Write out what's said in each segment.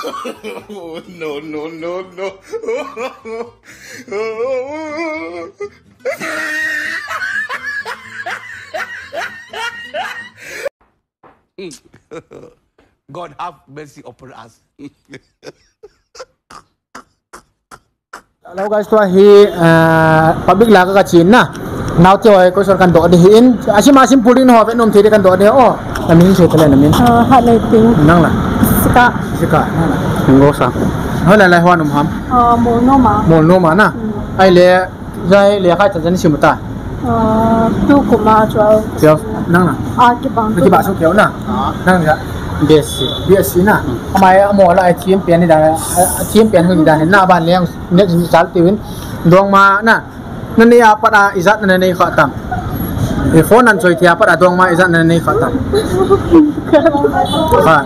No, no, no, no. God have mercy upon us. Hello guys, to hi public la ka chin na. Now to ay ko sor kan do de hin. Asim pulin ho venom thiri kan do de o. Namin se tele namin. Hat lai ting. Nang la. Sika. Ngo sa. Hola la hwa num ham. Mono ma na. Ai le jai le kha tan simta. Tu kuma chwa. Yo nang la. Ki ba su kyo na. Nang ja. BSc นะทำไมหมอละไอ้ทีมเปลี่ยนนี่ได้ทีมเปลี่ยนคือได้หน้าบ้านเลี้ยงเนี่ยจัลติวินดวงมาน่ะนั่นนี่ปะอิซัดนั่นนี่ขอตังไอ้โฟนนั่นช่วยเทียปะดวงมาอิซัดนั่นนี่ขอตังค่ะ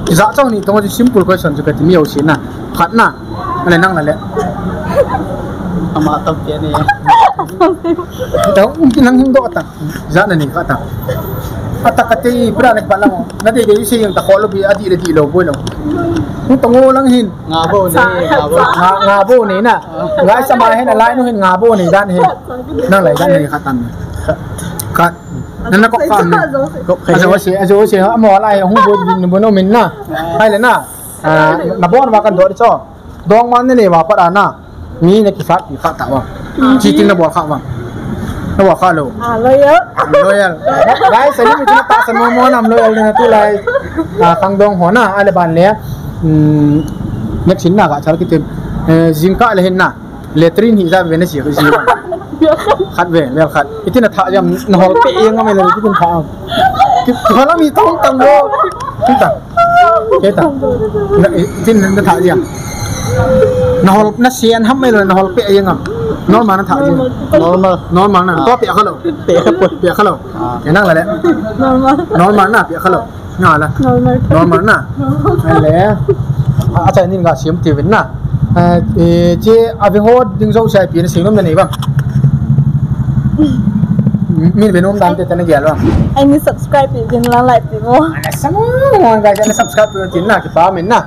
อิซัดจ้องนี่ตรงนี้ simple question จะเป็นมีเอาชิ้นน่ะขัดน่ะอะไรนั่งนั่นแหละอามาต้องเปลี่ยนนี่เดี๋ยวนั่งหิ้งโดดตังอิซัดนั่นนี่ขอตังAtakati pranek balang nadi de isi yung takolo bi adi de dilo boy no tungo lang hin ngabo ni na ngai sama hen alai no hin ngabo ni dan hin nang lai dan ni khatan kat nan ko fan ko ajo se amo alai hu bo no min na hai le na na bon wa kan do cho dong man ni wa pa na mi ne ki fat ta wa ji tin na bo kha wa na wa kha lo loyal guys sali mi ta san mo nam loyal na tu lai khang dong ho na ale ban le nek sin na ga chal ki tem jingka le hin na letrin hi za ve na si ko si khat ve wel khat itina tha yam na hol pe eng ma le ki tin tha ki hala mi tong tang lo ki ta ke ta tin na tha yam na hol na sian ham mai le na hol pe eng ah normal na tha ji normal na to pe kha lo pe kha lo ke nang la le normal na pe kha lo nga la normal na ai le a chai nin ga sim ti win na je ave ho ding zo sai pi na sing nom na ni ba min benom dan te tan ge lo ai ni subscribe din lang like ti mo ana samo ga ja subscribe tin na ki pa min na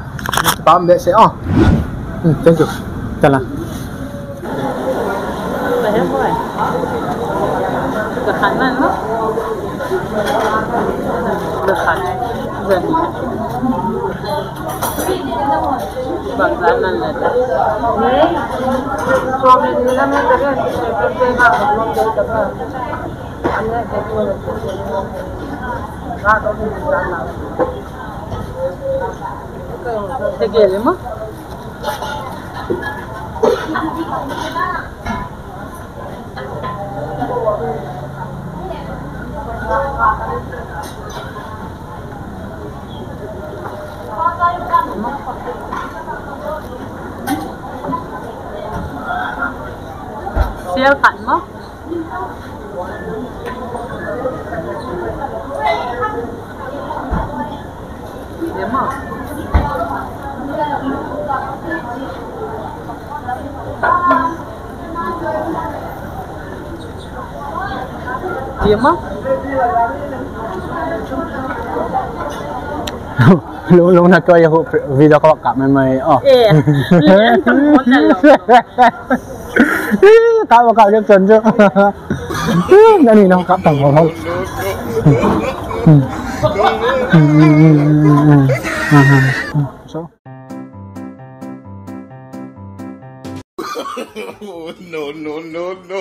pa m de se oh thank you tala được khăn này đó được khăn dần bằng giá này là cho mình năm nay cái mà không được tập anh ấy cái tôi là ra đó thì ra nào cái gì đấy mất siêu cảnh mất điểm không điểm không Long na ko yung video ko ka may oh. Tawa ka yung sonjo. Nani na ka tang ho. So No, no, no, no.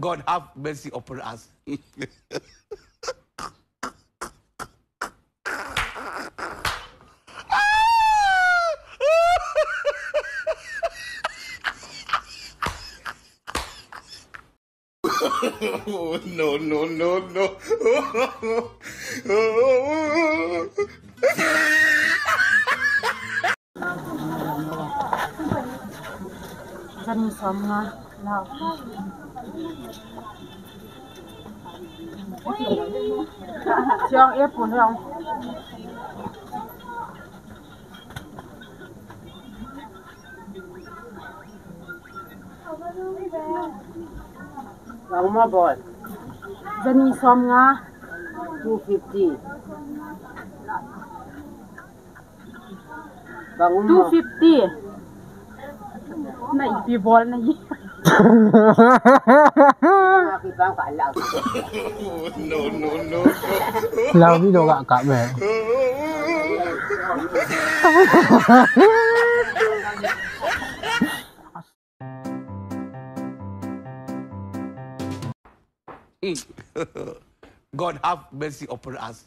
God have mercy upon us. No, no, no, no. Dân xóm nga nào Chiang ép bốn không Lama boy. Jani somnga 250. Bangun 250. Naik di bol naik. Kita tak lau. No, no, no, no. Lau ni do gak be. God have mercy upon us.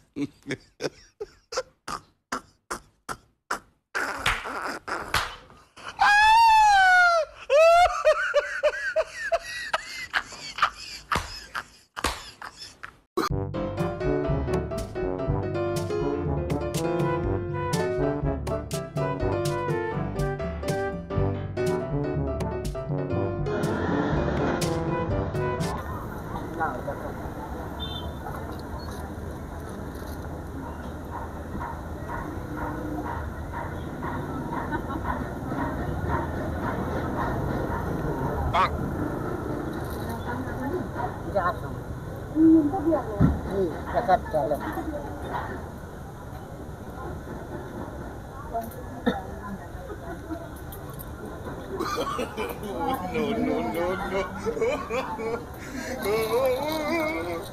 Dekat jalan. No, no, no, no.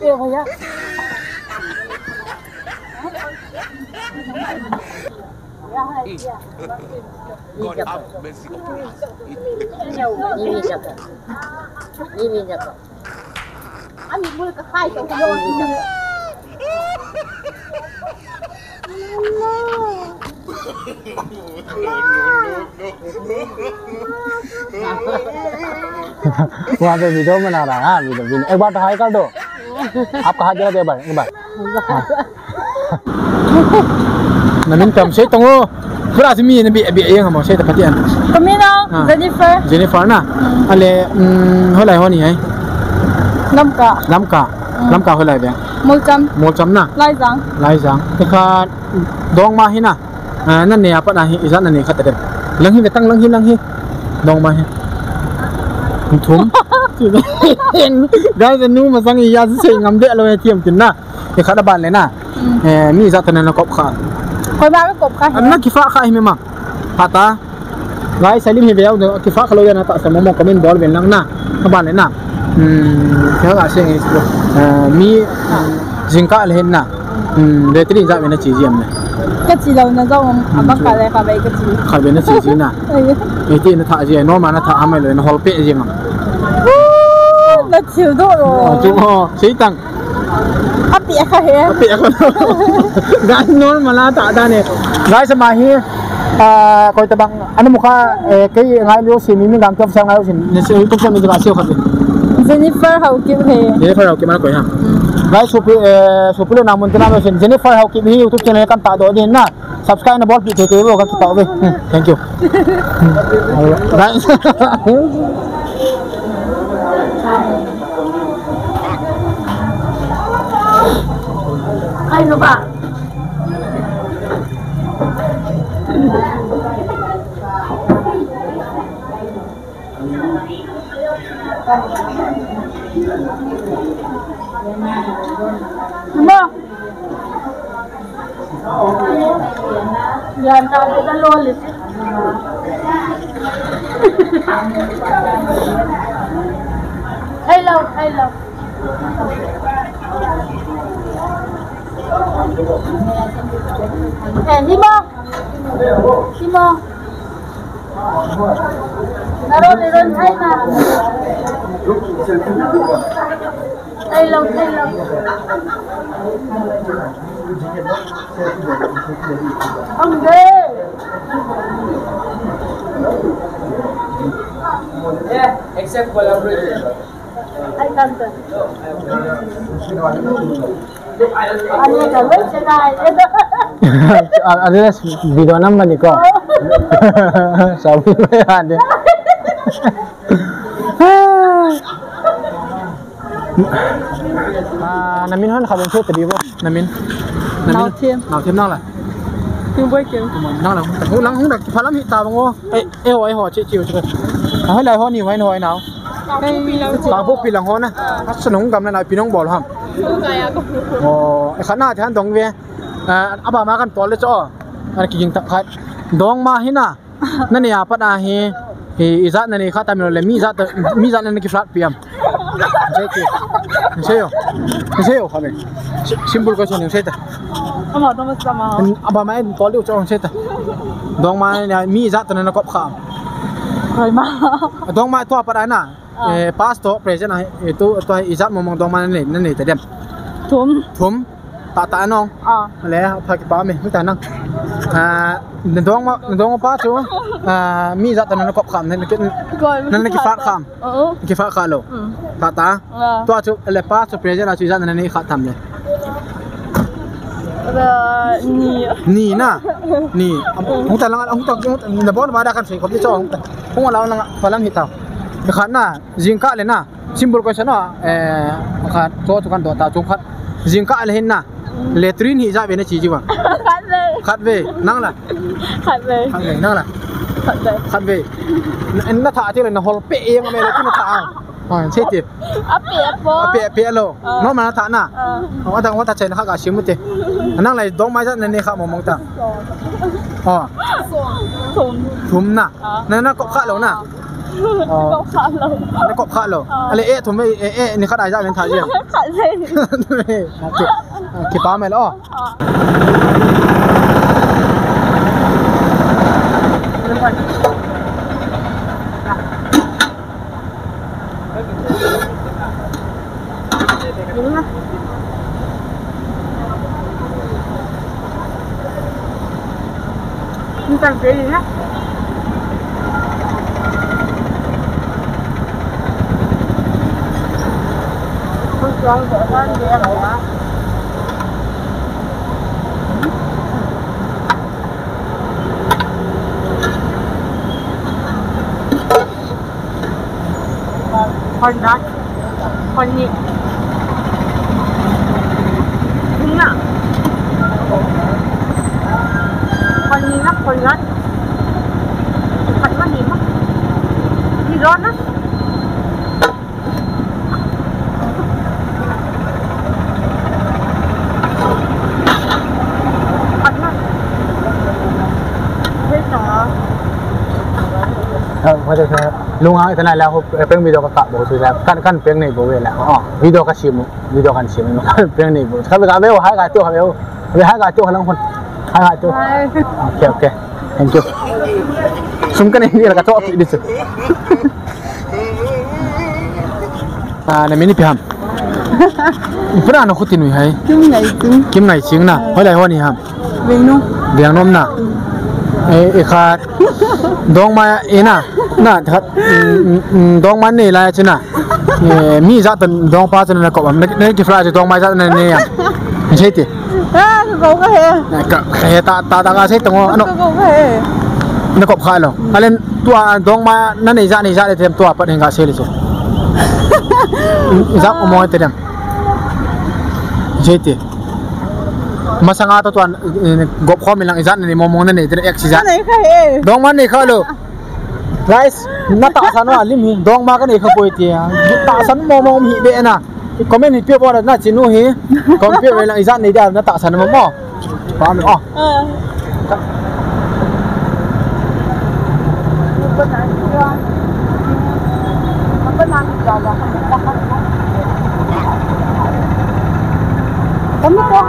Ya, ya. God have mercy upon us. Ini jaga. Ini jaga. Ami mula ka khai ka yo ni jaga. वहाँ पे वीडियो बना रहा है वीडियो एक बार हाई कर दो आपका हाथ जरा दे एक बार नमीन कम से तो पूरा आदमी ने भी ये हम से पति अन Kamina Jennifer ना अले होलाय होनी है लमका होलाय बे मोलचम ना लाई जांग तका dong ma hi na nan ne apa na hi izan ne khat de lang hi betang lang hi dong ma hi thum dai nu ma sang ya se ngam de lo tiam tin na e khat ban le na mi za tan na kop kha koi ba ko kop kha an na kifa kha hi me ma pata gai salim hi beo kifa kha lo ya na ta sa mo comment bol ben lang na ka ban le na theo ga se mi jingka le hen na de tri za me na chi jiam ne cái gì đâu nó đâu mà phải là phải cái gì khai bên nó chỉ gì nè cái gì nó thả gì nó mà nó thả mày rồi nó hol pet gì mà nó chịu đâu rồi chú ho sĩ tăng áp bịa khai áp bịa gái nó mà la thả ra này gái xem mà hi coi tập bằng anh một cái gái liêu xì mình đang cầm sang gái xì nên xì tôi xem mình là siêu khát Jennifer hậu kim hè Jennifer hậu kim mà coi ha gái super lo namun tenang mesin Jennifer hau kim hi YouTube channel kan tak do din na subscribe na bol pi te wo kan kita we thank you guys ai lo ba Mama. Yan ta kita lolis. Hello. Himo. Naron thay na. Hello. Ông ghê. Yeah, except collaboration. Ai cần rồi. Anh ấy cần biết cái này. ada video nama ni kok sabi ada namin hon khabon chu tadi bo namin Nào thêm nang la thêm bơi kiểu nang la hu lang hu dak phalam hi ta bango ai ho chi chiu chu hai lai ho ni wai noi nào ปางพวกปีหลังฮอนะสนองกำนันพี่น้องบอกครับอ๋อไอ้ขนาดที่ท่านดองเวอาบามากันตอนเลยจ้ออันกินตะไคร้ดองมาหินะนั่นเนี่ยปัดอาเฮอีจัดนั่นนี่ข้าตามเลยมีจัดนั่นกี่ฟลัดเปียมใช่กี่ใช่เหรอครับsimple question ใช่แต่อาบามาตอนเลี้ยวจ้อใช่แต่ดองมาเนี่ยมีจัดนั่นก็ข้ามดองมาตัวปัดน่ะpast to present itu izat momong dong mana ni tadi thum ta nong le phak pa me ta nang dong pa chu mi zat tan ko kham nan ki fa kham ki fa kha lo ta to chu le past to present chu izat nan ni kha tham le ni na ni hong ta lang hong ta na bon ma da kan sei ko ti cho hong la lang fa lam hi taขันน่ะจิงกะเลยน่ะซิมบอลก็ฉันน่ะขัดโตทุกันตัวตาจงขัดจิงกะเลยเห็นน่ะเลตรินหิจะเป็นชีจิวะขัดเวนั่งล่ะนั่งล่ะขัดเวอันนั้นท่าที่เลยนะฮอลเปเองอะไรที่น่ะท่าอ๋อใช่ติเปียโลน้องมันท่าน่ะว่าท่าใช่นะข้ากาชิมุตินั่งเลยดองไม้จะในข้ามองตาอ๋อถุมน่ะนั่นน่ะก็ข้าแล้วน่ะในกบขาเราอะไรถุงไม่นี่เขาได้จะเป็นถ่ายยังขาดเลยเก็บปลาไหมล่ะ你等谁呢装着饭店了呀คนนี้นี่น่ะคนนี้นะคนนั้นผัดมันดีมั้ยนี่ร้อนนะพอจะลุงเอาอีกแล้วเป็นวิดีโอกะบอกสุดแล้วกันเป็นในบริเวณแล้วอ๋อวิดีโอกันชิมเป็นในบริเวณครับก็เวลหายกาตัวครับเวลหายกาตัวทั้งคนหายกาตัวโอเค thank you ซุ่มกันนี่แล้วก็ตัวดิสในมินิพิมพระนคุตินุยให้กิมไหนจริงนะเพราะอะไรวะนี่ครับเวียงนมน่ะขาดดองมาน่ะครับดองมันนี่แหละใช่น่ะมีจัดดองปลาจนน่ะก็ไม่กี่ฟลาจะดองมาจัดนั่นเนี่ยไม่ใช่ติก็เฮตาก็ใช่ตรงอันนั้นนั่นก็ขาดแล้วอะไรตัวดองมานั่นนี่จัดเลยเต็มตัวปัดเองก็เสียเลยจ้ะจับมองเต็มใช่ติmasa nga to tuan gop kho milang izan ni momong na ni dire ek sija dong man ni khalo guys na ta san wa lim hi dong ma ka ni khapoi ti ta san momong hi be na comment hi pe bo na chinu hi comment pe milang izan ni da na ta san mo mo pa mi oh kamu kok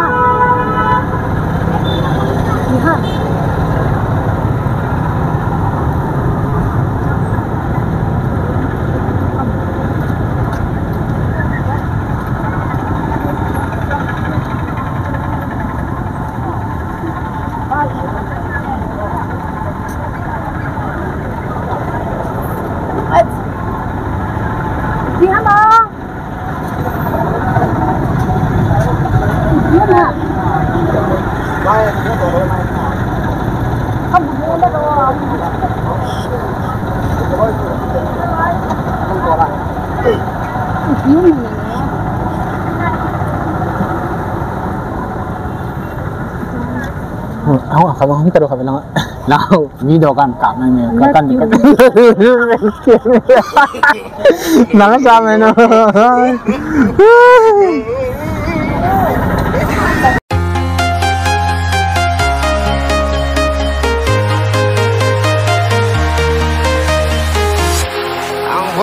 lihat Ako, kabang kami taro kami lang. Lao video kan kak ni kan Nang sama no